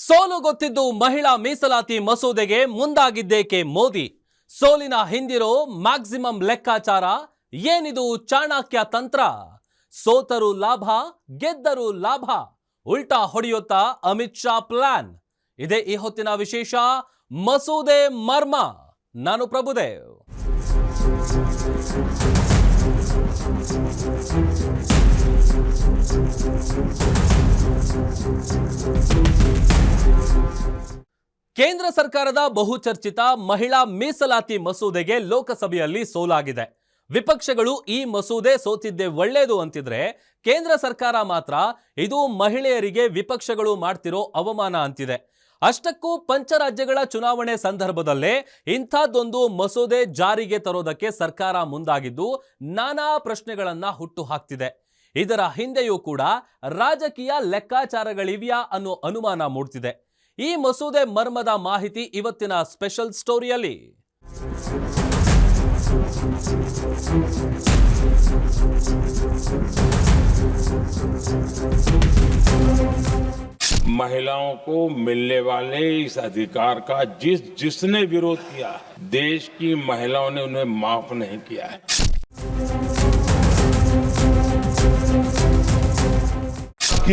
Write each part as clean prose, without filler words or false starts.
ಸೋಲು ಗೊತ್ತಿದ್ದು ಮಹಿಳಾ ಮೀಸಲಾತಿ ಮಸೂದೆಗೆ ಮುಂದಾಗಿದ್ದೇಕೆ ಮೋದಿ? ಸೋಲಿನ ಹಿಂದಿರೋ ಮ್ಯಾಕ್ಸಿಮಮ್ ಲೆಕ್ಕಾಚಾರ ಏನಿದು? ಚಾಣಕ್ಯ ತಂತ್ರ. ಸೋತರು ಲಾಭ, ಗೆದ್ದರು ಲಾಭ, ಉಲ್ಟಾ ಹೊಡೆಯುತ್ತಾ ಅಮಿತ್ ಶಾ ಪ್ಲಾನ್. ಇದೇ ಈ ಹೊತ್ತಿನ ವಿಶೇಷ ಮಸೂದೆ ಮರ್ಮ. ನಾನು ಪ್ರಭುದೇವ್. ಕೇಂದ್ರ ಸರ್ಕಾರದ ಬಹುಚರ್ಚಿತ ಮಹಿಳಾ ಮೀಸಲಾತಿ ಮಸೂದೆಗೆ ಲೋಕಸಭೆಯಲ್ಲಿ ಸೋಲಾಗಿದೆ. ವಿಪಕ್ಷಗಳು ಈ ಮಸೂದೆ ಸೋತಿದ್ದೇ ಒಳ್ಳೆಯದು ಅಂತಿದ್ರೆ, ಕೇಂದ್ರ ಸರ್ಕಾರ ಮಾತ್ರ ಇದು ಮಹಿಳೆಯರಿಗೆ ವಿಪಕ್ಷಗಳು ಮಾಡ್ತಿರೋ ಅವಮಾನ ಅಂತಿದೆ. ಅಷ್ಟಕ್ಕೂ ಪಂಚರಾಜ್ಯಗಳ ಚುನಾವಣೆ ಸಂದರ್ಭದಲ್ಲೇ ಇಂಥದ್ದೊಂದು ಮಸೂದೆ ಜಾರಿಗೆ ತರೋದಕ್ಕೆ ಸರ್ಕಾರ ಮುಂದಾಗಿದ್ದು ನಾನಾ ಪ್ರಶ್ನೆಗಳನ್ನ ಹುಟ್ಟು ಹಾಕ್ತಿದೆ. ಇದರ ಹಿಂದೆಯೂ ಕೂಡ ರಾಜಕೀಯ ಲೆಕ್ಕಾಚಾರಗಳಿವೆಯಾ ಅನ್ನೋ ಅನುಮಾನ ಮೂಡ್ತಿದೆ. ಈ ಮಸೂದೆ ಮರ್ಮದ ಮಾಹಿತಿ ಇವತ್ತಿನ ಸ್ಪೆಷಲ್ ಸ್ಟೋರಿಯಲ್ಲಿ. महिलाओं को मिलने वाले इस अधिकार का जिसने विरोध किया, देश की महिलाओं ने उन्हें माफ नहीं किया है.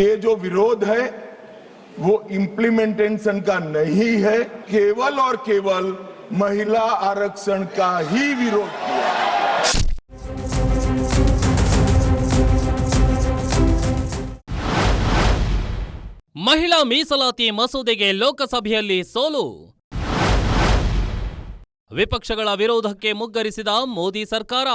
ये जो विरोध है वो इम्प्लीमेंटेशन का नहीं है, केवल और केवल महिला आरक्षण का ही विरोध किया. ಮಹಿಳಾ ಮೀಸಲಾತಿ ಮಸೂದೆಗೆ ಲೋಕಸಭೆಯಲ್ಲಿ ಸೋಲು. ವಿಪಕ್ಷಗಳ ವಿರೋಧಕ್ಕೆ ಮುಗ್ಗರಿಸಿದ ಮೋದಿ ಸರ್ಕಾರ.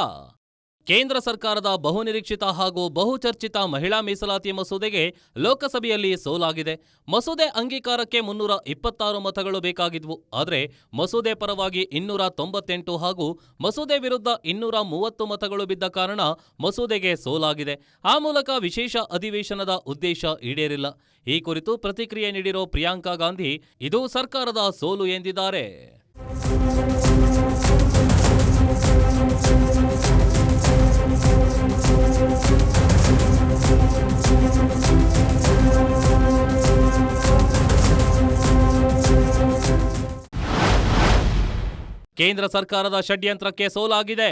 ಕೇಂದ್ರ ಸರ್ಕಾರದ ಬಹುನಿರೀಕ್ಷಿತ ಹಾಗೂ ಬಹುಚರ್ಚಿತ ಮಹಿಳಾ ಮೀಸಲಾತಿ ಮಸೂದೆಗೆ ಲೋಕಸಭೆಯಲ್ಲಿ ಸೋಲಾಗಿದೆ. ಮಸೂದೆ ಅಂಗೀಕಾರಕ್ಕೆ 326 ಮತಗಳು ಬೇಕಾಗಿದ್ವು. ಆದರೆ ಮಸೂದೆ ಪರವಾಗಿ 298 ಹಾಗೂ ಮಸೂದೆ ವಿರುದ್ಧ 230 ಮತಗಳು ಬಿದ್ದ ಕಾರಣ ಮಸೂದೆಗೆ ಸೋಲಾಗಿದೆ. ಆ ಮೂಲಕ ವಿಶೇಷ ಅಧಿವೇಶನದ ಉದ್ದೇಶ ಈಡೇರಿಲ್ಲ. ಈ ಕುರಿತು ಪ್ರತಿಕ್ರಿಯೆ ನೀಡಿರೋ ಪ್ರಿಯಾಂಕಾ ಗಾಂಧಿ ಇದು ಸರ್ಕಾರದ ಸೋಲು ಎಂದಿದ್ದಾರೆ. ಕೇಂದ್ರ ಸರ್ಕಾರದ ಷಡ್ಯಂತ್ರಕ್ಕೆ ಸೋಲಾಗಿದೆ.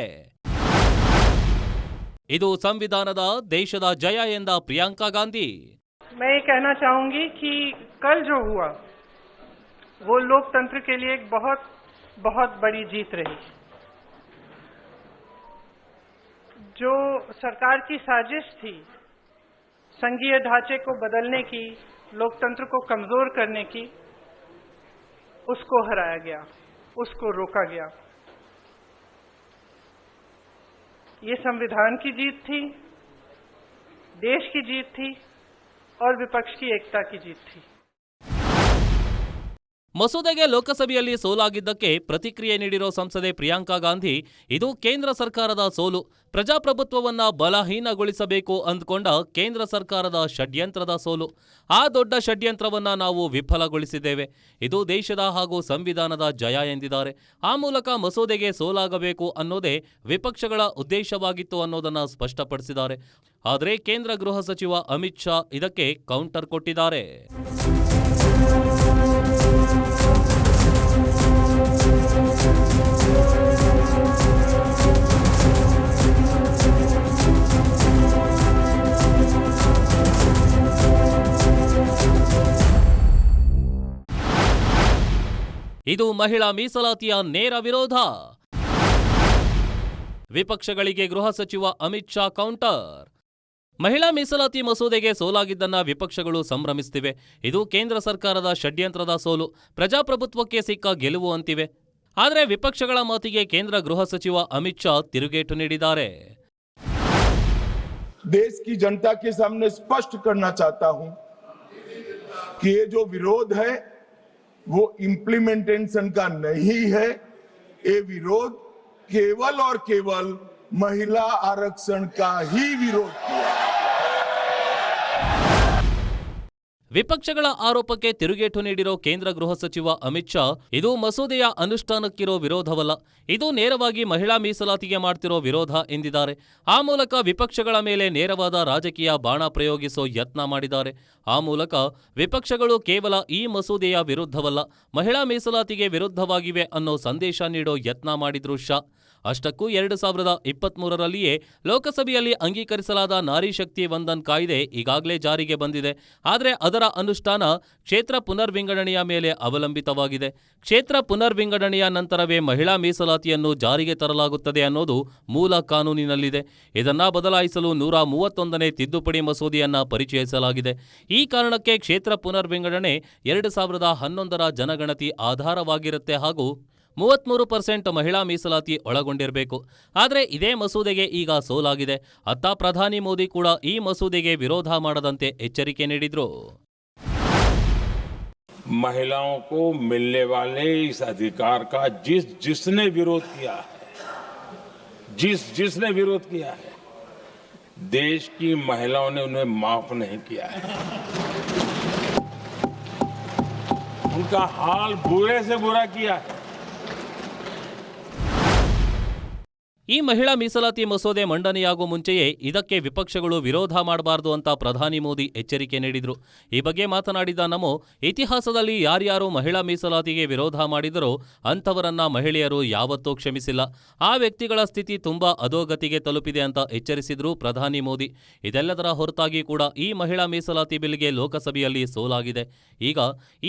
ಇದು ಸಂವಿಧಾನದ ದೇಶದ ಜಯ ಎಂದ ಪ್ರಿಯಾಂಕಾ ಗಾಂಧಿ. मैं ये कहना चाहूंगी कि कल जो हुआ वो लोकतंत्र के लिए एक बहुत बहुत बड़ी जीत रही. जो सरकार की साजिश थी संघीय ढांचे को बदलने की, लोकतंत्र को कमजोर करने की, उसको हराया गया, उसको रोका गया. ये संविधान की जीत थी, देश की जीत थी और विपक्ष की एकता की जीत थी. ಮಸೂದೆಗೆ ಲೋಕಸಭೆಯಲ್ಲಿ ಸೋಲಾಗಿದ್ದಕ್ಕೆ ಪ್ರತಿಕ್ರಿಯೆ ನೀಡಿರೋ ಸಂಸದೆ ಪ್ರಿಯಾಂಕಾ ಗಾಂಧಿ ಇದು ಕೇಂದ್ರ ಸರ್ಕಾರದ ಸೋಲು, ಪ್ರಜಾಪ್ರಭುತ್ವವನ್ನ ಬಲಹೀನಗೊಳಿಸಬೇಕು ಅಂದ್ಕೊಂಡ ಕೇಂದ್ರ ಸರ್ಕಾರದ ಷಡ್ಯಂತ್ರದ ಸೋಲು. ಆ ದೊಡ್ಡ ಷಡ್ಯಂತ್ರವನ್ನ ನಾವು ವಿಫಲಗೊಳಿಸಿದ್ದೇವೆ. ಇದು ದೇಶದ ಹಾಗೂ ಸಂವಿಧಾನದ ಜಯ ಎಂದಿದ್ದಾರೆ. ಆ ಮೂಲಕ ಮಸೂದೆಗೆ ಸೋಲಾಗಬೇಕು ಅನ್ನೋದೇ ವಿಪಕ್ಷಗಳ ಉದ್ದೇಶವಾಗಿತ್ತು ಅನ್ನೋದನ್ನ ಸ್ಪಷ್ಟಪಡಿಸಿದ್ದಾರೆ. ಆದರೆ ಕೇಂದ್ರ ಗೃಹ ಸಚಿವ ಅಮಿತ್ ಶಾ ಇದಕ್ಕೆ ಕೌಂಟರ್ ಕೊಟ್ಟಿದ್ದಾರೆ. ಇದು ಮಹಿಳಾ ಮೀಸಲಾತಿಯ ನೇರ ವಿರೋಧ. ವಿಪಕ್ಷಗಳಿಗೆ ಗೃಹ ಸಚಿವ ಅಮಿತ್ ಶಾ ಕೌಂಟರ್. ಮಹಿಳಾ ಮೀಸಲಾತಿ ಮಸೂದೆಗೆ ಸೋಲಾಗಿದ್ದನ್ನ ವಿಪಕ್ಷಗಳು ಸಂಭ್ರಮಿಸುತ್ತಿವೆ. ಇದು ಕೇಂದ್ರ ಸರ್ಕಾರದ ಷಡ್ಯಂತ್ರದ ಸೋಲು, ಪ್ರಜಾಪ್ರಭುತ್ವಕ್ಕೆ ಸಿಕ್ಕ ಗೆಲುವು ಅಂತಿವೆ. ಆದರೆ ವಿಪಕ್ಷಗಳ ಮಾತಿಗೆ ಕೇಂದ್ರ ಗೃಹ ಸಚಿವ ಅಮಿತ್ ಶಾ ತಿರುಗೇಟು ನೀಡಿದ್ದಾರೆ. देश की जनता के सामने स्पष्ट करना चाहता हूं कि ये जो विरोध है वो इम्प्लीमेंटेशन का नहीं है, ये विरोध केवल और केवल महिला आरक्षण का ही विरोध किया. ವಿಪಕ್ಷಗಳ ಆರೋಪಕ್ಕೆ ತಿರುಗೇಟು ನೀಡಿರೋ ಕೇಂದ್ರ ಗೃಹ ಸಚಿವ ಅಮಿತ್ ಶಾ, ಇದು ಮಸೂದೆಯ ಅನುಷ್ಠಾನಕ್ಕಿರೋ ವಿರೋಧವಲ್ಲ, ಇದು ನೇರವಾಗಿ ಮಹಿಳಾ ಮೀಸಲಾತಿಗೆ ಮಾಡ್ತಿರೋ ವಿರೋಧ ಎಂದಿದ್ದಾರೆ. ಆ ಮೂಲಕ ವಿಪಕ್ಷಗಳ ಮೇಲೆ ನೇರವಾದ ರಾಜಕೀಯ ಬಾಣ ಪ್ರಯೋಗಿಸೋ ಯತ್ನ ಮಾಡಿದ್ದಾರೆ. ಆ ಮೂಲಕ ವಿಪಕ್ಷಗಳು ಕೇವಲ ಈ ಮಸೂದೆಯ ವಿರುದ್ಧವಲ್ಲ, ಮಹಿಳಾ ಮೀಸಲಾತಿಗೆ ವಿರುದ್ಧವಾಗಿವೆ ಅನ್ನೋ ಸಂದೇಶ ನೀಡೋ ಯತ್ನ ಮಾಡಿದ್ರು ಶಾ. ಅಷ್ಟಕ್ಕೂ 2023ರಲ್ಲಿಯೇ ಲೋಕಸಭೆಯಲ್ಲಿ ಅಂಗೀಕರಿಸಲಾದ ನಾರಿ ಶಕ್ತಿ ವಂದನ್ ಕಾಯ್ದೆ ಈಗಾಗಲೇ ಜಾರಿಗೆ ಬಂದಿದೆ. ಆದರೆ ಅದರ ಅನುಷ್ಠಾನ ಕ್ಷೇತ್ರ ಪುನರ್ವಿಂಗಡಣೆಯ ಮೇಲೆ ಅವಲಂಬಿತವಾಗಿದೆ. ಕ್ಷೇತ್ರ ಪುನರ್ವಿಂಗಡಣೆಯ ನಂತರವೇ ಮಹಿಳಾ ಮೀಸಲಾತಿಯನ್ನು ಜಾರಿಗೆ ತರಲಾಗುತ್ತದೆ ಅನ್ನೋದು ಮೂಲ ಕಾನೂನಿನಲ್ಲಿದೆ. ಇದನ್ನ ಬದಲಾಯಿಸಲು 131ನೇ ತಿದ್ದುಪಡಿ ಮಸೂದೆಯನ್ನ ಪರಿಚಯಿಸಲಾಗಿದೆ. ಈ ಕಾರಣಕ್ಕೆ ಕ್ಷೇತ್ರ ಪುನರ್ವಿಂಗಡಣೆ 2011ರ ಜನಗಣತಿ ಆಧಾರವಾಗಿರುತ್ತೆ ಹಾಗೂ 33% ಮಹಿಳಾ ಮೀಸಲಾತಿ ಒಳಗೊಂಡಿರಬೇಕು. ಆದರೆ ಇದೇ ಮಸೂದೆಗೆ ಈಗ ಸೋಲಾಗಿದೆ. ಅತ್ತ ಪ್ರಧಾನಿ ಮೋದಿ ಕೂಡ ಈ ಮಸೂದೆಗೆ ವಿರೋಧ ಮಾಡದಂತೆ ಎಚ್ಚರಿಕೆ ನೀಡಿದ್ರು. महिलाओं को मिलने वाले इस अधिकार का जिसने विरोध किया है, जिसने विरोध किया है, देश की महिलाओं ने उन्हें माफ नहीं किया है. उनका हाल बुरे से बुरा किया है. ಈ ಮಹಿಳಾ ಮೀಸಲಾತಿ ಮಸೂದೆ ಮಂಡನೆಯಾಗುವ ಮುಂಚೆಯೇ ಇದಕ್ಕೆ ವಿಪಕ್ಷಗಳು ವಿರೋಧ ಮಾಡಬಾರದು ಅಂತ ಪ್ರಧಾನಿ ಮೋದಿ ಎಚ್ಚರಿಕೆ ನೀಡಿದ್ರು. ಈ ಬಗ್ಗೆ ಮಾತನಾಡಿದ ನಮೋ, ಇತಿಹಾಸದಲ್ಲಿ ಯಾರ್ಯಾರು ಮಹಿಳಾ ಮೀಸಲಾತಿಗೆ ವಿರೋಧ ಮಾಡಿದರೋ ಅಂಥವರನ್ನ ಮಹಿಳೆಯರು ಯಾವತ್ತೂ ಕ್ಷಮಿಸಿಲ್ಲ. ಆ ವ್ಯಕ್ತಿಗಳ ಸ್ಥಿತಿ ತುಂಬಾ ಅಧೋಗತಿಗೆ ತಲುಪಿದೆ ಅಂತ ಎಚ್ಚರಿಸಿದ್ರು ಪ್ರಧಾನಿ ಮೋದಿ. ಇದೆಲ್ಲದರ ಹೊರತಾಗಿ ಕೂಡ ಈ ಮಹಿಳಾ ಮೀಸಲಾತಿ ಬಿಲ್ಗೆ ಲೋಕಸಭೆಯಲ್ಲಿ ಸೋಲಾಗಿದೆ. ಈಗ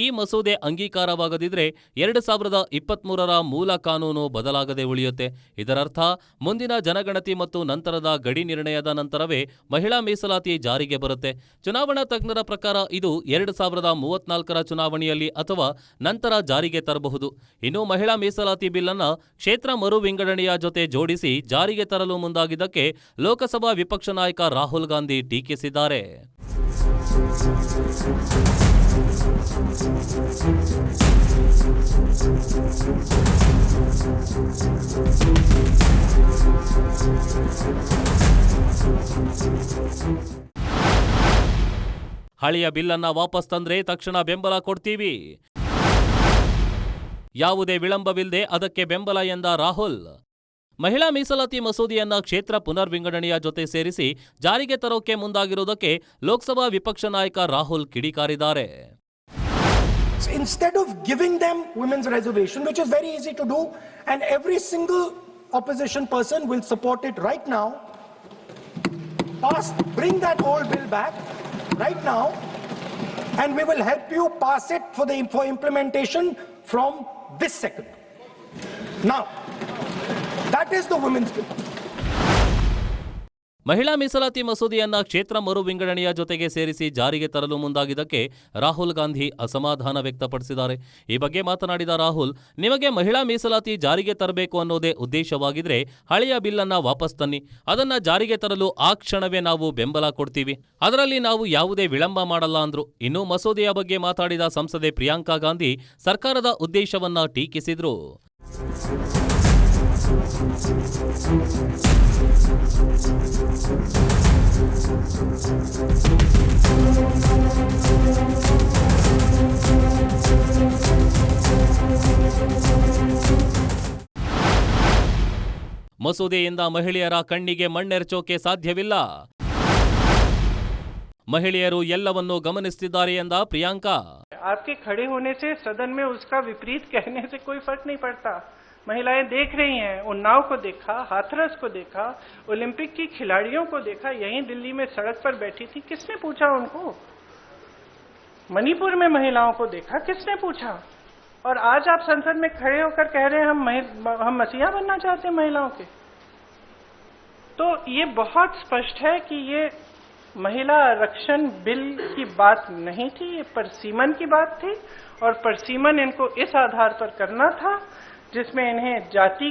ಈ ಮಸೂದೆ ಅಂಗೀಕಾರವಾಗದಿದ್ರೆ 2023ರ ಮೂಲ ಕಾನೂನು ಬದಲಾಗದೆ ಉಳಿಯುತ್ತೆ. ಇದರರ್ಥ ಮುಂದಿನ ಜನಗಣತಿ ಮತ್ತು ನಂತರದ ಗಡಿ ನಿರ್ಣಯದ ನಂತರವೇ ಮಹಿಳಾ ಮೀಸಲಾತಿ ಜಾರಿಗೆ ಬರುತ್ತೆ. ಚುನಾವಣಾ ತಜ್ಞರ ಪ್ರಕಾರ ಇದು 2034ರ ಚುನಾವಣೆಯಲ್ಲಿ ಅಥವಾ ನಂತರ ಜಾರಿಗೆ ತರಬಹುದು. ಇನ್ನು ಮಹಿಳಾ ಮೀಸಲಾತಿ ಬಿಲ್ ಅನ್ನ ಕ್ಷೇತ್ರ ಮರು ವಿಂಗಡಣೆಯ ಜೊತೆ ಜೋಡಿಸಿ ಜಾರಿಗೆ ತರಲು ಮುಂದಾಗಿದ್ದಕ್ಕೆ ಲೋಕಸಭಾ ವಿಪಕ್ಷ ನಾಯಕ ರಾಹುಲ್ ಗಾಂಧಿ ಟೀಕಿಸಿದ್ದಾರೆ. ಹಳೆಯ ಬಿಲ್ಲನ್ನ ವಾಪಸ್ ತಂದ್ರೆ ತಕ್ಷಣ ಬೆಂಬಲ ಕೊಡ್ತೀವಿ, ಯಾವುದೇ ವಿಳಂಬವಿಲ್ಲದೆ ಅದಕ್ಕೆ ಬೆಂಬಲ ಎಂದ ರಾಹುಲ್. ಮಹಿಳಾ ಮೀಸಲಾತಿ ಮಸೂದೆಯನ್ನ ಕ್ಷೇತ್ರ ಪುನರ್ವಿಂಗಡಣೆಯ ಜೊತೆ ಸೇರಿಸಿ ಜಾರಿಗೆ ತರೋಕೆ ಮುಂದಾಗಿರುವುದಕ್ಕೆ ಲೋಕಸಭಾ ವಿಪಕ್ಷ ನಾಯಕ ರಾಹುಲ್ ಕಿಡಿಕಾರಿದ್ದಾರೆ. So instead of giving them women's reservation, which is very easy to do, and every single opposition person will support it right now, bring that old bill back right now, and we will help you pass it for implementation from this second. Now, that is the women's bill. ಮಹಿಳಾ ಮೀಸಲಾತಿ ಮಸೂದೆಯನ್ನ ಕ್ಷೇತ್ರ ಮರು ವಿಂಗಡಣೆಯ ಜೊತೆಗೆ ಸೇರಿಸಿ ಜಾರಿಗೆ ತರಲು ಮುಂದಾಗಿದ್ದಕ್ಕೆ ರಾಹುಲ್ ಗಾಂಧಿ ಅಸಮಾಧಾನ ವ್ಯಕ್ತಪಡಿಸಿದ್ದಾರೆ. ಈ ಬಗ್ಗೆ ಮಾತನಾಡಿದ ರಾಹುಲ್, ನಿಮಗೆ ಮಹಿಳಾ ಮೀಸಲಾತಿ ಜಾರಿಗೆ ತರಬೇಕು ಅನ್ನೋದೇ ಉದ್ದೇಶವಾಗಿದ್ರೆ ಹಳೆಯ ಬಿಲ್ ಅನ್ನ ವಾಪಸ್ ತನ್ನಿ, ಅದನ್ನ ಜಾರಿಗೆ ತರಲು ಆ ಕ್ಷಣವೇ ನಾವು ಬೆಂಬಲ ಕೊಡ್ತೀವಿ, ಅದರಲ್ಲಿ ನಾವು ಯಾವುದೇ ವಿಳಂಬ ಮಾಡಲ್ಲ ಅಂದ್ರು. ಇನ್ನು ಮಸೂದೆಯ ಬಗ್ಗೆ ಮಾತಾಡಿದ ಸಂಸದೆ ಪ್ರಿಯಾಂಕಾ ಗಾಂಧಿ ಸರ್ಕಾರದ ಉದ್ದೇಶವನ್ನ ಟೀಕಿಸಿದ್ರು. ಮಸೂದೆಯಿಂದ ಮಹಿಳೆಯರ ಕಣ್ಣಿಗೆ ಮಣ್ಣೆರಚೋಕೆ ಸಾಧ್ಯವಿಲ್ಲ, ಮಹಿಳೆಯರು ಎಲ್ಲವನ್ನೂ ಗಮನಿಸುತ್ತಿದ್ದಾರೆ ಎಂದ ಪ್ರಿಯಾಂಕಾ. आपके खड़े होने से सदन में उसका विपरीत कहने से कोई फर्क नहीं पड़ता. महिलाएं देख रही हैं. उन्नाव को देखा, हाथरस को देखा, ओलंपिक की खिलाड़ियों को देखा, यहीं दिल्ली में सड़क पर बैठी थी, किसने पूछा उनको? मणिपुर में महिलाओं को देखा, किसने पूछा? और आज आप संसद में खड़े होकर कह रहे हैं हम मसीहा बनना चाहते हैं महिलाओं के. तो ये बहुत स्पष्ट है कि ये महिला आरक्षण बिल की बात नहीं थी, ये परसीमन की बात थी. और परसीमन इनको इस आधार पर करना था जिसमें इन्हें जाति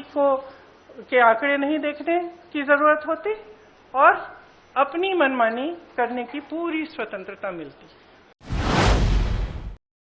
के आंकड़े नहीं देखने की जरूरत होती और अपनी मनमानी करने की पूरी स्वतंत्रता मिलती.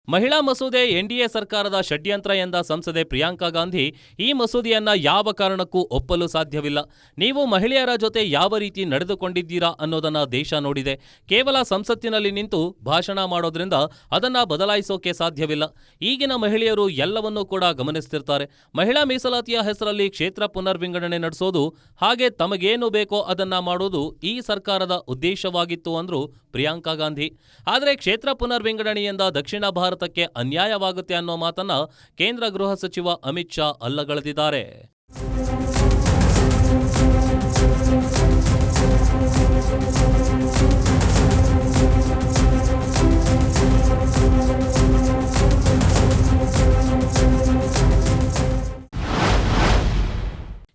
ಮಹಿಳಾ ಮಸೂದೆ ಎನ್ಡಿಎ ಸರ್ಕಾರದ ಷಡ್ಯಂತ್ರ ಎಂದ ಸಂಸದೆ ಪ್ರಿಯಾಂಕಾ ಗಾಂಧಿ ಈ ಮಸೂದೆಯನ್ನ ಯಾವ ಕಾರಣಕ್ಕೂ ಒಪ್ಪಲು ಸಾಧ್ಯವಿಲ್ಲ. ನೀವು ಮಹಿಳೆಯರ ಜೊತೆ ಯಾವ ರೀತಿ ನಡೆದುಕೊಂಡಿದ್ದೀರಾ ಅನ್ನೋದನ್ನ ದೇಶ ನೋಡಿದೆ. ಕೇವಲ ಸಂಸತ್ತಿನಲ್ಲಿ ನಿಂತು ಭಾಷಣ ಮಾಡೋದ್ರಿಂದ ಅದನ್ನ ಬದಲಾಯಿಸೋಕೆ ಸಾಧ್ಯವಿಲ್ಲ. ಈಗಿನ ಮಹಿಳೆಯರು ಎಲ್ಲವನ್ನೂ ಕೂಡ ಗಮನಿಸ್ತಿರ್ತಾರೆ. ಮಹಿಳಾ ಮೀಸಲಾತಿಯ ಹೆಸರಲ್ಲಿ ಕ್ಷೇತ್ರ ಪುನರ್ವಿಂಗಡಣೆ ನಡೆಸೋದು, ಹಾಗೆ ತಮಗೇನು ಬೇಕೋ ಅದನ್ನ ಮಾಡೋದು ಈ ಸರ್ಕಾರದ ಉದ್ದೇಶವಾಗಿತ್ತು ಅಂದ್ರು ಪ್ರಿಯಾಂಕಾ ಗಾಂಧಿ. ಆದರೆ ಕ್ಷೇತ್ರ ಪುನರ್ವಿಂಗಡಣೆಯಿಂದ ದಕ್ಷಿಣ ಭಾರತಕ್ಕೆ ಅನ್ಯಾಯವಾಗುತ್ತೆ ಅನ್ನೋ ಮಾತನ್ನ ಕೇಂದ್ರ ಗೃಹ ಸಚಿವ ಅಮಿತ್ ಶಾ ಅಲ್ಲಗಳೆದಿದ್ದಾರೆ.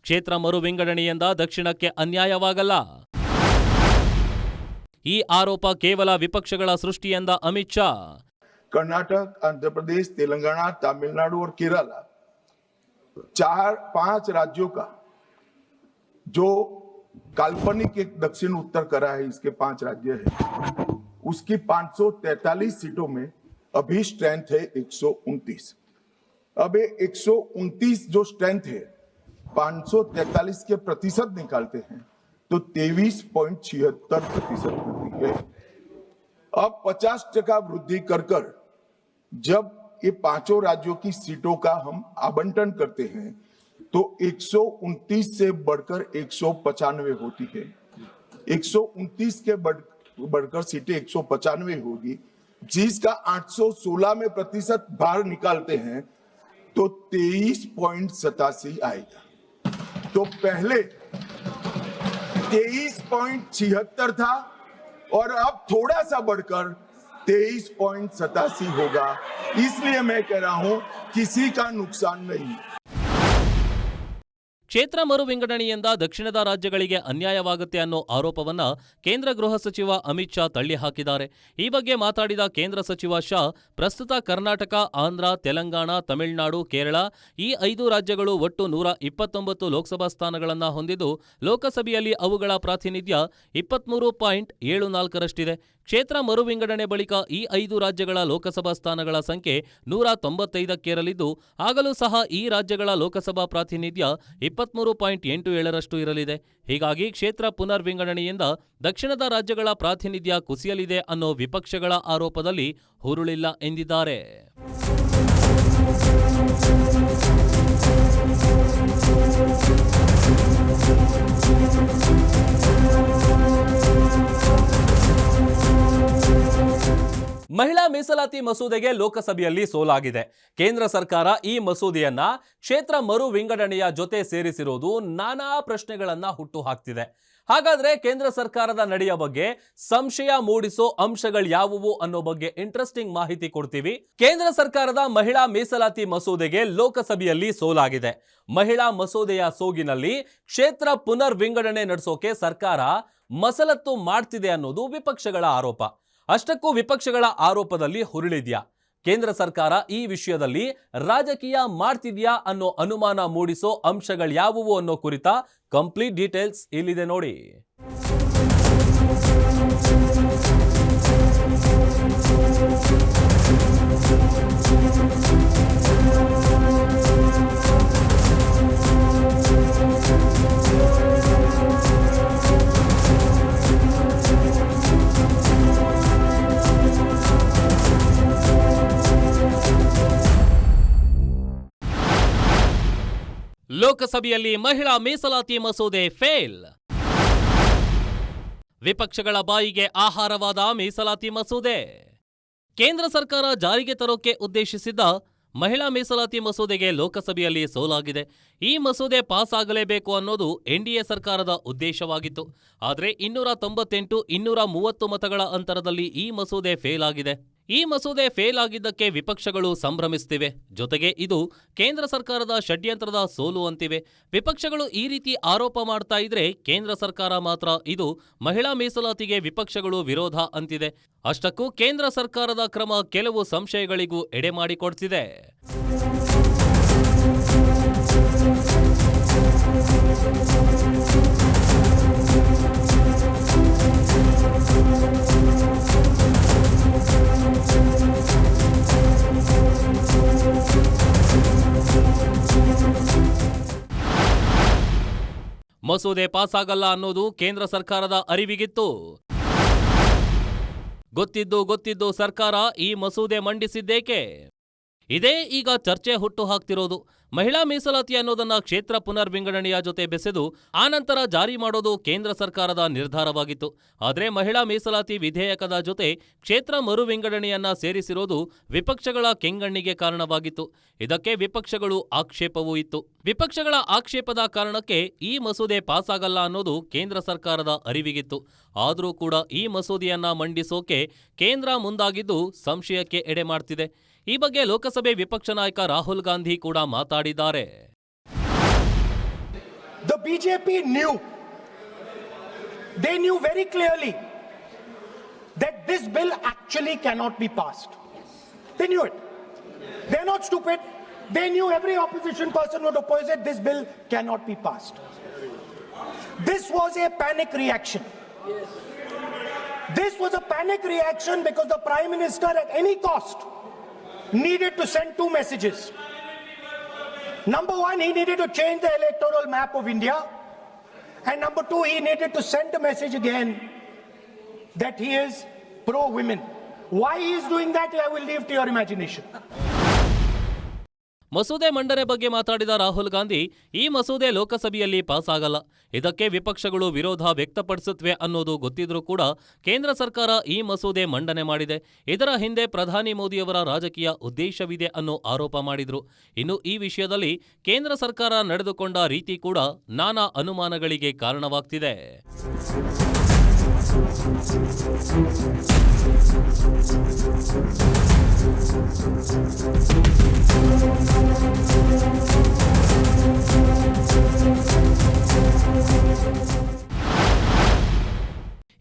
ಕ್ಷೇತ್ರ ಮರು ವಿಂಗಡಣೆಯಿಂದ ದಕ್ಷಿಣಕ್ಕೆ ಅನ್ಯಾಯವಾಗಲ್ಲ. ಈ ಆರೋಪ ಕೇವಲ ವಿಪಕ್ಷಗಳ ಸೃಷ್ಟಿ ಎಂದ ಅಮಿತ್ ಶಾ. कर्नाटक, आंध्र प्रदेश, तेलंगाना, तमिलनाडु और केरला, 4-5 राज्यों का जो काल्पनिक एक दक्षिण उत्तर करा है, इसके 5 राज्य है, उसकी 543 सीटों में अभी स्ट्रेंथ है 129. अब ये 129 जो स्ट्रेंथ है 543 के प्रतिशत निकालते हैं तो 23.76% वृद्धि है. अब 50% वृद्धि कर जब ये 5 राज्यों की सीटों का हम आवंटन करते हैं तो 129 से बढ़कर 195 होती है. 129 के बढ़कर सीटें 195 होगी, जिसका 816 में प्रतिशत भार निकालते हैं तो 23.87 आएगा. तो पहले 23.76 था और अब थोड़ा सा बढ़कर 23.87 होगा. इसलिए मैं कह रहा हूं किसी का नुकसान नहीं. ಕ್ಷೇತ್ರ ಮರು ವಿಂಗಡಣೆಯಿಂದ ದಕ್ಷಿಣದ ರಾಜ್ಯಗಳಿಗೆ ಅನ್ಯಾಯವಾಗುತ್ತೆ ಅನ್ನೋ ಆರೋಪವನ್ನ ಕೇಂದ್ರ ಗೃಹ ಸಚಿವ ಅಮಿತ್ ಶಾ ತಳ್ಳಿ ಹಾಕಿದ್ದಾರೆ. ಈ ಬಗ್ಗೆ ಮಾತಾಡಿದ ಕೇಂದ್ರ ಸಚಿವ ಶಾ, ಪ್ರಸ್ತುತ ಕರ್ನಾಟಕ, ಆಂಧ್ರ, ತೆಲಂಗಾಣ, ತಮಿಳುನಾಡು, ಕೇರಳ ಈ 5 ರಾಜ್ಯಗಳು ಒಟ್ಟು 129 ಲೋಕಸಭಾ ಸ್ಥಾನಗಳನ್ನು ಹೊಂದಿದ್ದು, ಲೋಕಸಭೆಯಲ್ಲಿ ಅವುಗಳ ಪ್ರಾತಿನಿಧ್ಯ 23.74ರಷ್ಟಿದೆ. ಕ್ಷೇತ್ರ ಮರು ವಿಂಗಡಣೆ ಬಳಿಕ ಈ 5 ರಾಜ್ಯಗಳ ಲೋಕಸಭಾ ಸ್ಥಾನಗಳ ಸಂಖ್ಯೆ 195ಕ್ಕೇರಲಿದ್ದು, ಆಗಲೂ ಸಹ ಈ ರಾಜ್ಯಗಳ ಲೋಕಸಭಾ ಪ್ರಾತಿನಿಧ್ಯ 23.87ರಷ್ಟು ಇರಲಿದೆ. ಹೀಗಾಗಿ ಕ್ಷೇತ್ರ ಪುನರ್ ವಿಂಗಡಣೆಯಿಂದ ದಕ್ಷಿಣದ ರಾಜ್ಯಗಳ ಪ್ರಾತಿನಿಧ್ಯ ಕುಸಿಯಲಿದೆ ಅನ್ನೋ ವಿಪಕ್ಷಗಳ ಆರೋಪದಲ್ಲಿ ಹುರುಳಿಲ್ಲ ಎಂದಿದ್ದಾರೆ. ಮಹಿಳಾ ಮೀಸಲಾತಿ ಮಸೂದೆಗೆ ಲೋಕಸಭೆಯಲ್ಲಿ ಸೋಲಾಗಿದೆ. ಕೇಂದ್ರ ಸರ್ಕಾರ ಈ ಮಸೂದೆಯನ್ನ ಕ್ಷೇತ್ರ ಮರು ವಿಂಗಡಣೆಯ ಜೊತೆ ಸೇರಿಸಿರೋದು ನಾನಾ ಪ್ರಶ್ನೆಗಳನ್ನ ಹುಟ್ಟು ಹಾಕ್ತಿದೆ. ಹಾಗಾದ್ರೆ ಕೇಂದ್ರ ಸರ್ಕಾರದ ನಡೆಯ ಬಗ್ಗೆ ಸಂಶಯ ಮೂಡಿಸೋ ಅಂಶಗಳು ಯಾವುವು ಅನ್ನೋ ಬಗ್ಗೆ ಇಂಟ್ರೆಸ್ಟಿಂಗ್ ಮಾಹಿತಿ ಕೊಡ್ತೀವಿ. ಕೇಂದ್ರ ಸರ್ಕಾರದ ಮಹಿಳಾ ಮೀಸಲಾತಿ ಮಸೂದೆಗೆ ಲೋಕಸಭೆಯಲ್ಲಿ ಸೋಲಾಗಿದೆ. ಮಹಿಳಾ ಮಸೂದೆಯ ಸೋಗಿನಲ್ಲಿ ಕ್ಷೇತ್ರ ಪುನರ್ ವಿಂಗಡಣೆ ನಡೆಸೋಕೆ ಸರ್ಕಾರ ಮಸಲತ್ತು ಮಾಡ್ತಿದೆ ಅನ್ನೋದು ವಿಪಕ್ಷಗಳ ಆರೋಪ. ಅಷ್ಟಕ್ಕೂ ವಿಪಕ್ಷಗಳ ಆರೋಪದಲ್ಲಿ ಹುರುಳಿದ್ಯಾ? ಕೇಂದ್ರ ಸರ್ಕಾರ ಈ ವಿಷಯದಲ್ಲಿ ರಾಜಕೀಯ ಮಾಡ್ತಿದ್ಯಾ ಅನ್ನೋ ಅನುಮಾನ ಮೂಡಿಸೋ ಅಂಶಗಳ್ಯಾವುವು ಅನ್ನೋ ಕುರಿತ ಕಂಪ್ಲೀಟ್ ಡೀಟೇಲ್ಸ್ ಇಲ್ಲಿದೆ ನೋಡಿ. ಲೋಕಸಭೆಯಲ್ಲಿ ಮಹಿಳಾ ಮೀಸಲಾತಿ ಮಸೂದೆ ಫೇಲ್. ವಿಪಕ್ಷಗಳ ಬಾಯಿಗೆ ಆಹಾರವಾದ ಮೀಸಲಾತಿ ಮಸೂದೆ. ಕೇಂದ್ರ ಸರ್ಕಾರ ಜಾರಿಗೆ ತರೋಕೆ ಉದ್ದೇಶಿಸಿದ್ದ ಮಹಿಳಾ ಮೀಸಲಾತಿ ಮಸೂದೆಗೆ ಲೋಕಸಭೆಯಲ್ಲಿ ಸೋಲಾಗಿದೆ. ಈ ಮಸೂದೆ ಪಾಸ್ ಆಗಲೇಬೇಕು ಅನ್ನೋದು ಎನ್ಡಿಎ ಸರ್ಕಾರದ ಉದ್ದೇಶವಾಗಿತ್ತು. ಆದರೆ 298-230 ಮತಗಳ ಅಂತರದಲ್ಲಿ ಈ ಮಸೂದೆ ಫೇಲ್ ಆಗಿದೆ. ಈ ಮಸೂದೆ ಫೇಲ್ ಆಗಿದ್ದಕ್ಕೆ ವಿಪಕ್ಷಗಳು ಸಂಭ್ರಮಿಸುತ್ತಿವೆ. ಜೊತೆಗೆ ಇದು ಕೇಂದ್ರ ಸರ್ಕಾರದ ಷಡ್ಯಂತ್ರದ ಸೋಲು ಅಂತಿವೆ. ವಿಪಕ್ಷಗಳು ಈ ರೀತಿ ಆರೋಪ ಮಾಡ್ತಾ ಇದ್ರೆ ಕೇಂದ್ರ ಸರ್ಕಾರ ಮಾತ್ರ ಇದು ಮಹಿಳಾ ಮೀಸಲಾತಿಗೆ ವಿಪಕ್ಷಗಳು ವಿರೋಧ ಅಂತಿದೆ. ಅಷ್ಟಕ್ಕೂ ಕೇಂದ್ರ ಸರ್ಕಾರದ ಕ್ರಮ ಕೆಲವು ಸಂಶಯಗಳಿಗೂ ಎಡೆ ಮಾಡಿಕೊಡ್ತಿದೆ. ಮಸೂದೆ ಪಾಸಾಗಲ್ಲ ಅನ್ನೋದು ಕೇಂದ್ರ ಸರ್ಕಾರದ ಅರಿವಿಗಿತ್ತು. ಗೊತ್ತಿದ್ದು ಸರ್ಕಾರ ಈ ಮಸೂದೆ ಮಂಡಿಸಿದ್ದೇಕೆ? ಇದೇ ಈಗ ಚರ್ಚೆ ಹುಟ್ಟು ಹಾಕ್ತಿರೋದು. ಮಹಿಳಾ ಮೀಸಲಾತಿ ಅನ್ನೋದನ್ನ ಕ್ಷೇತ್ರ ಪುನರ್ ವಿಂಗಡಣೆಯ ಜೊತೆ ಬೆಸೆದು ಆನಂತರ ಜಾರಿ ಮಾಡೋದು ಕೇಂದ್ರ ಸರ್ಕಾರದ ನಿರ್ಧಾರವಾಗಿತ್ತು. ಆದರೆ ಮಹಿಳಾ ಮೀಸಲಾತಿ ವಿಧೇಯಕದ ಜೊತೆ ಕ್ಷೇತ್ರ ಮರು ವಿಂಗಡಣೆಯನ್ನ ಸೇರಿಸಿರೋದು ವಿಪಕ್ಷಗಳ ಕೆಂಗಣ್ಣಿಗೆ ಕಾರಣವಾಗಿತ್ತು. ಇದಕ್ಕೆ ವಿಪಕ್ಷಗಳು ಆಕ್ಷೇಪವೂ ಇತ್ತು. ವಿಪಕ್ಷಗಳ ಆಕ್ಷೇಪದ ಕಾರಣಕ್ಕೆ ಈ ಮಸೂದೆ ಪಾಸಾಗಲ್ಲ ಅನ್ನೋದು ಕೇಂದ್ರ ಸರ್ಕಾರದ ಅರಿವಿಗಿತ್ತು. ಆದರೂ ಕೂಡ ಈ ಮಸೂದೆಯನ್ನ ಮಂಡಿಸೋಕೆ ಕೇಂದ್ರ ಮುಂದಾಗಿದ್ದು ಸಂಶಯಕ್ಕೆ ಎಡೆ ಮಾಡ್ತಿದೆ. ಈ ಬಗ್ಗೆ ಲೋಕಸಭೆ ವಿಪಕ್ಷ ನಾಯಕ ರಾಹುಲ್ ಗಾಂಧಿ ಕೂಡ ಮಾತಾಡಿದ್ದಾರೆ. The BJP knew, they knew very clearly that this bill actually cannot be passed. They knew it. They're not stupid. They knew every opposition person would oppose it. This bill cannot be passed. This was a panic reaction. This was a panic reaction because the Prime Minister at any cost needed to send two messages. Number one, he needed to change the electoral map of India. And number two, he needed to send a message again that he is pro-women. Why he is doing that, I will leave to your imagination. ಮಸೂದೆ ಮಂಡನೆ ಬಗ್ಗೆ ಮಾತಾಡಿದ ರಾಹುಲ್ ಗಾಂಧಿ, ಈ ಮಸೂದೆ ಲೋಕಸಭೆಯಲ್ಲಿ pass ಆಗಲ್ಲ, ಇದಕ್ಕೆ ವಿಪಕ್ಷಗಳು ವಿರೋಧ ವ್ಯಕ್ತಪಡಿಸುತ್ತವೆ ಅನ್ನೋದು ಗೊತ್ತಿದ್ರೂ ಕೂಡ ಕೇಂದ್ರ ಸರ್ಕಾರ ಈ ಮಸೂದೆ ಮಂಡನೆ ಮಾಡಿದೆ. ಇದರ ಹಿಂದೆ ಪ್ರಧಾನಿ ಮೋದಿಯವರ ರಾಜಕೀಯ ಉದ್ದೇಶವಿದೆ ಅನ್ನೋ ಆರೋಪ ಮಾಡಿದ್ರು. ಇನ್ನು ಈ ವಿಷಯದಲ್ಲಿ ಕೇಂದ್ರ ಸರ್ಕಾರ ನಡೆದುಕೊಂಡ ರೀತಿ ಕೂಡ ನಾನಾ ಅನುಮಾನಗಳಿಗೆ ಕಾರಣವಾಗ್ತಿದೆ.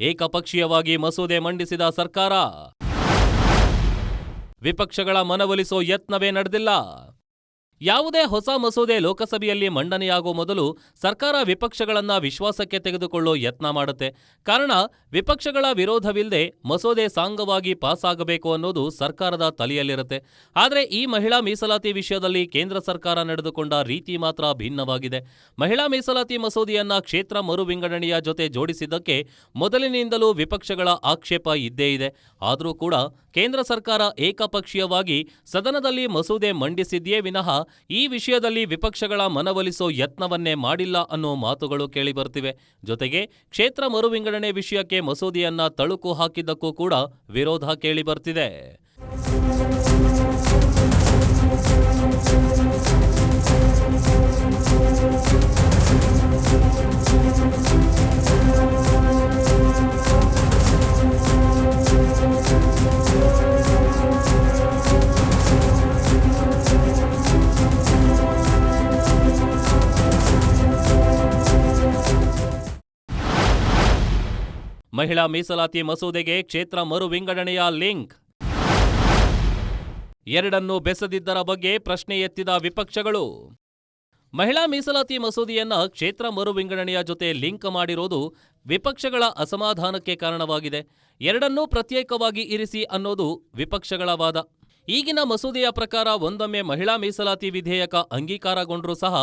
ಏಕಪಕ್ಷೀಯವಾಗಿ ಮಸೂದೆ ಮಂಡಿಸಿದ ಸರ್ಕಾರ ವಿಪಕ್ಷಗಳ ಮನವೊಲಿಸೋ ಯತ್ನವೇ ನಡೆದಿಲ್ಲ. ಯಾವುದೇ ಹೊಸ ಮಸೂದೆ ಲೋಕಸಭೆಯಲ್ಲಿ ಮಂಡನೆಯಾಗುವ ಮೊದಲು ಸರ್ಕಾರ ವಿಪಕ್ಷಗಳನ್ನ ವಿಶ್ವಾಸಕ್ಕೆ ತೆಗೆದುಕೊಳ್ಳೋ ಯತ್ನ ಮಾಡುತ್ತೆ. ಕಾರಣ, ವಿಪಕ್ಷಗಳ ವಿರೋಧವಿಲ್ಲದೆ ಮಸೂದೆ ಸಾಂಗವಾಗಿ ಪಾಸ್ ಆಗಬೇಕು ಅನ್ನೋದು ಸರ್ಕಾರದ ತಲೆಯಲ್ಲಿರುತ್ತೆ. ಆದರೆ ಈ ಮಹಿಳಾ ಮೀಸಲಾತಿ ವಿಷಯದಲ್ಲಿ ಕೇಂದ್ರ ಸರ್ಕಾರ ನಡೆದುಕೊಂಡ ರೀತಿ ಮಾತ್ರ ಭಿನ್ನವಾಗಿದೆ. ಮಹಿಳಾ ಮೀಸಲಾತಿ ಮಸೂದೆಯನ್ನ ಕ್ಷೇತ್ರ ಮರು ವಿಂಗಡಣೆಯ ಜೊತೆ ಜೋಡಿಸಿದ್ದಕ್ಕೆ ಮೊದಲಿನಿಂದಲೂ ವಿಪಕ್ಷಗಳ ಆಕ್ಷೇಪ ಇದ್ದೇ ಇದೆ. ಆದರೂ ಕೂಡ ಕೇಂದ್ರ ಸರ್ಕಾರ ಏಕಪಕ್ಷೀಯವಾಗಿ ಸದನದಲ್ಲಿ ಮಸೂದೆ ಮಂಡಿಸಿದ್ಯೇ ವಿನಃ ಈ ವಿಷಯದಲ್ಲಿ ವಿಪಕ್ಷಗಳ ಮನವೊಲಿಸೋ ಯತ್ನವನ್ನೇ ಮಾಡಿಲ್ಲ ಅನ್ನೋ ಮಾತುಗಳು ಕೇಳಿಬರ್ತಿವೆ. ಜೊತೆಗೆ ಕ್ಷೇತ್ರ ಮರು ವಿಂಗಡಣೆ ವಿಷಯಕ್ಕೆ ಮಸೂದೆಯನ್ನ ತಳುಕು ಹಾಕಿದ್ದಕ್ಕೂ ಕೂಡ ವಿರೋಧ ಕೇಳಿಬರ್ತಿದೆ. ಮಹಿಳಾ ಮೀಸಲಾತಿ ಮಸೂದೆಗೆ ಕ್ಷೇತ್ರ ಮರು ವಿಂಗಡಣೆಯ ಲಿಂಕ್, ಎರಡನ್ನೂ ಬೆಸೆದಿದ್ದರ ಬಗ್ಗೆ ಪ್ರಶ್ನೆ ಎತ್ತಿದ ವಿಪಕ್ಷಗಳು. ಮಹಿಳಾ ಮೀಸಲಾತಿ ಮಸೂದೆಯನ್ನ ಕ್ಷೇತ್ರ ಮರು ವಿಂಗಡಣೆಯ ಜೊತೆ ಲಿಂಕ್ ಮಾಡಿರೋದು ವಿಪಕ್ಷಗಳ ಅಸಮಾಧಾನಕ್ಕೆ ಕಾರಣವಾಗಿದೆ. ಎರಡನ್ನೂ ಪ್ರತ್ಯೇಕವಾಗಿ ಇರಿಸಿ ಅನ್ನೋದು ವಿಪಕ್ಷಗಳ ವಾದ. ಈಗಿನ ಮಸೂದೆಯ ಪ್ರಕಾರ ಒಂದೊಮ್ಮೆ ಮಹಿಳಾ ಮೀಸಲಾತಿ ವಿಧೇಯಕ ಅಂಗೀಕಾರಗೊಂಡ್ರೂ ಸಹ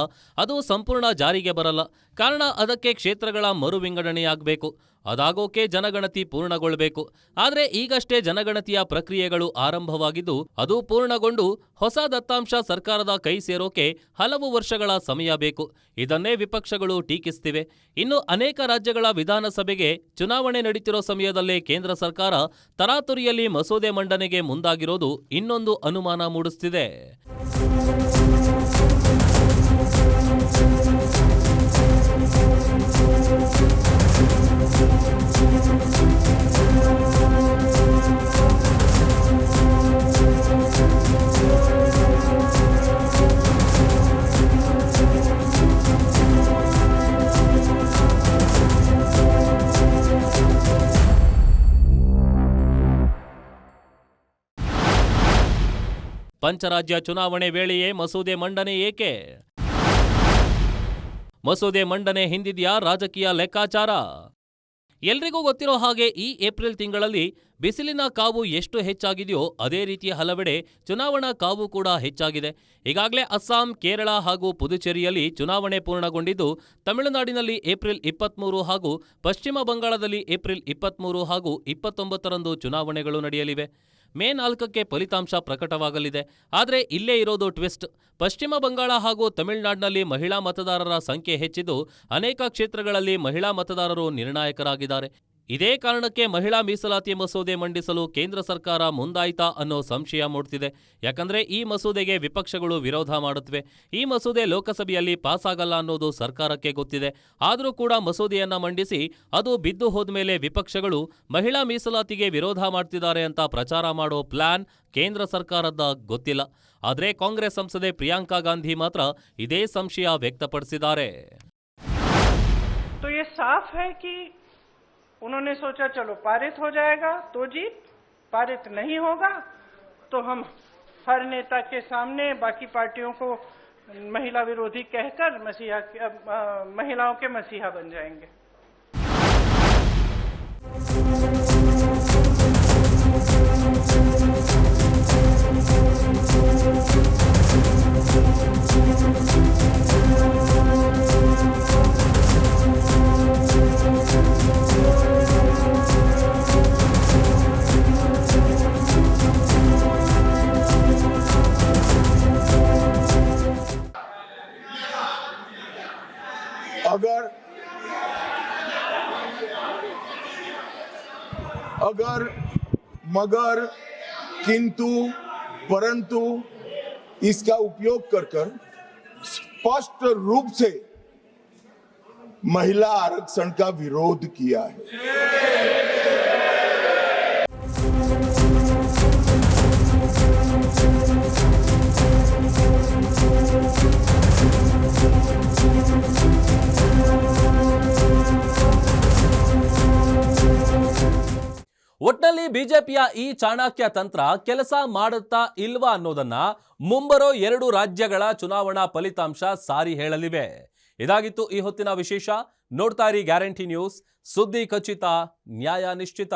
ಅದು ಸಂಪೂರ್ಣ ಜಾರಿಗೆ ಬರಲ್ಲ. ಕಾರಣ, ಅದಕ್ಕೆ ಕ್ಷೇತ್ರಗಳ ಮರು ವಿಂಗಡಣೆಯಾಗಬೇಕು. ಅದಾಗೋಕೆ ಜನಗಣತಿ ಪೂರ್ಣಗೊಳ್ಳಬೇಕು. ಆದರೆ ಈಗಷ್ಟೇ ಜನಗಣತಿಯ ಪ್ರಕ್ರಿಯೆಗಳು ಆರಂಭವಾಗಿದ್ದು ಅದು ಪೂರ್ಣಗೊಂಡು ಹೊಸ ದತ್ತಾಂಶ ಸರ್ಕಾರದ ಕೈ ಸೇರೋಕೆ ಹಲವು ವರ್ಷಗಳ ಸಮಯ ಬೇಕು. ಇದನ್ನೇ ವಿಪಕ್ಷಗಳು ಟೀಕಿಸ್ತಿವೆ. ಇನ್ನು ಅನೇಕ ರಾಜ್ಯಗಳ ವಿಧಾನಸಭೆಗೆ ಚುನಾವಣೆ ನಡೀತಿರೋ ಸಮಯದಲ್ಲೇ ಕೇಂದ್ರ ಸರ್ಕಾರ ತರಾತುರಿಯಲ್ಲಿ ಮಸೂದೆ ಮಂಡನೆಗೆ ಮುಂದಾಗಿರೋದು ಇನ್ನೊಂದು ಅನುಮಾನ ಮೂಡಿಸ್ತಿದೆ. ಪಂಚರಾಜ್ಯ ಚುನಾವಣೆ ವೇಳೆಯೇ ಮಸೂದೆ ಮಂಡನೆ ಏಕೆ? ಮಸೂದೆ ಮಂಡನೆ ಹಿಂದಿದೆಯಾ ರಾಜಕೀಯ ಲೆಕ್ಕಾಚಾರ? ಎಲ್ರಿಗೂ ಗೊತ್ತಿರೋ ಹಾಗೆ ಈ ಏಪ್ರಿಲ್ ತಿಂಗಳಲ್ಲಿ ಬಿಸಿಲಿನ ಕಾವು ಎಷ್ಟು ಹೆಚ್ಚಾಗಿದೆಯೋ ಅದೇ ರೀತಿಯ ಹಲವೆಡೆ ಚುನಾವಣಾ ಕಾವು ಕೂಡ ಹೆಚ್ಚಾಗಿದೆ. ಈಗಾಗಲೇ ಅಸ್ಸಾಂ, ಕೇರಳ ಹಾಗೂ ಪುದುಚೇರಿಯಲ್ಲಿ ಚುನಾವಣೆ ಪೂರ್ಣಗೊಂಡಿದ್ದು, ತಮಿಳುನಾಡಿನಲ್ಲಿ ಏಪ್ರಿಲ್ 23 ಹಾಗೂ ಪಶ್ಚಿಮ ಬಂಗಾಳದಲ್ಲಿ ಏಪ್ರಿಲ್ 23 ಹಾಗೂ 29ರಂದು ಚುನಾವಣೆಗಳು ನಡೆಯಲಿವೆ. ಮೇ 4ಕ್ಕೆ ಫಲಿತಾಂಶ ಪ್ರಕಟವಾಗಲಿದೆ. ಆದರೆ ಇಲ್ಲೇ ಇರೋದು ಟ್ವಿಸ್ಟ್. ಪಶ್ಚಿಮ ಬಂಗಾಳ ಹಾಗೂ ತಮಿಳುನಾಡಿನಲ್ಲಿ ಮಹಿಳಾ ಮತದಾರರ ಸಂಖ್ಯೆ ಹೆಚ್ಚಿದ್ದು, ಅನೇಕ ಕ್ಷೇತ್ರಗಳಲ್ಲಿ ಮಹಿಳಾ ಮತದಾರರು ನಿರ್ಣಾಯಕರಾಗಿದ್ದಾರೆ. ಇದೇ ಕಾರಣಕ್ಕೆ ಮಹಿಳಾ ಮೀಸಲಾತಿ ಮಸೂದೆ ಮಂಡಿಸಲು ಕೇಂದ್ರ ಸರ್ಕಾರ ಮುಂದಾಯ್ತಾ ಅನ್ನೋ ಸಂಶಯ ಮೂಡ್ತಿದೆ. ಯಾಕಂದ್ರೆ ಈ ಮಸೂದೆಗೆ ವಿಪಕ್ಷಗಳು ವಿರೋಧ ಮಾಡುತ್ತವೆ. ಈ ಮಸೂದೆ ಲೋಕಸಭೆಯಲ್ಲಿ ಪಾಸ್ ಆಗಲ್ಲ ಅನ್ನೋದು ಸರ್ಕಾರಕ್ಕೆ ಗೊತ್ತಿದೆ. ಆದರೂ ಕೂಡ ಮಸೂದೆಯನ್ನ ಮಂಡಿಸಿ ಅದು ಬಿದ್ದು ಹೋದ್ಮೇಲೆ ವಿಪಕ್ಷಗಳು ಮಹಿಳಾ ಮೀಸಲಾತಿಗೆ ವಿರೋಧ ಮಾಡ್ತಿದ್ದಾರೆ ಅಂತ ಪ್ರಚಾರ ಮಾಡೋ ಪ್ಲಾನ್ ಕೇಂದ್ರ ಸರ್ಕಾರದ ಗೊತ್ತಿಲ್ಲ. ಆದರೆ ಕಾಂಗ್ರೆಸ್ ಸಂಸದೆ ಪ್ರಿಯಾಂಕಾ ಗಾಂಧಿ ಮಾತ್ರ ಇದೇ ಸಂಶಯ ವ್ಯಕ್ತಪಡಿಸಿದ್ದಾರೆ. तो ये साफ है कि उन्होंने सोचा चलो पारित हो जाएगा तो जीत, पारित नहीं होगा तो हम हर नेता के सामने बाकी पार्टियों को महिला विरोधी कहकर महिलाओं के मसीहा बन जाएंगे. अगर मगर किंतु परंतु इसका उपयोग कर स्पष्ट रूप से महिला आरक्षण का विरोध किया है. ಒಟ್ನಲ್ಲಿ ಬಿಜೆಪಿಯ ಈ ಚಾಣಕ್ಯ ತಂತ್ರ ಕೆಲಸ ಮಾಡುತ್ತಾ ಇಲ್ವಾ ಅನ್ನೋದನ್ನ ಮುಂಬರೋ 2 ರಾಜ್ಯಗಳ ಚುನಾವಣಾ ಫಲಿತಾಂಶ ಸಾರಿ ಹೇಳಲಿವೆ. ಇದಾಗಿತ್ತು ಈ ಹೊತ್ತಿನ ವಿಶೇಷ. ನೋಡ್ತಾ ಇರಿ ಗ್ಯಾರಂಟಿ ನ್ಯೂಸ್, ಸುದ್ದಿ ಖಚಿತ, ನ್ಯಾಯ ನಿಶ್ಚಿತ.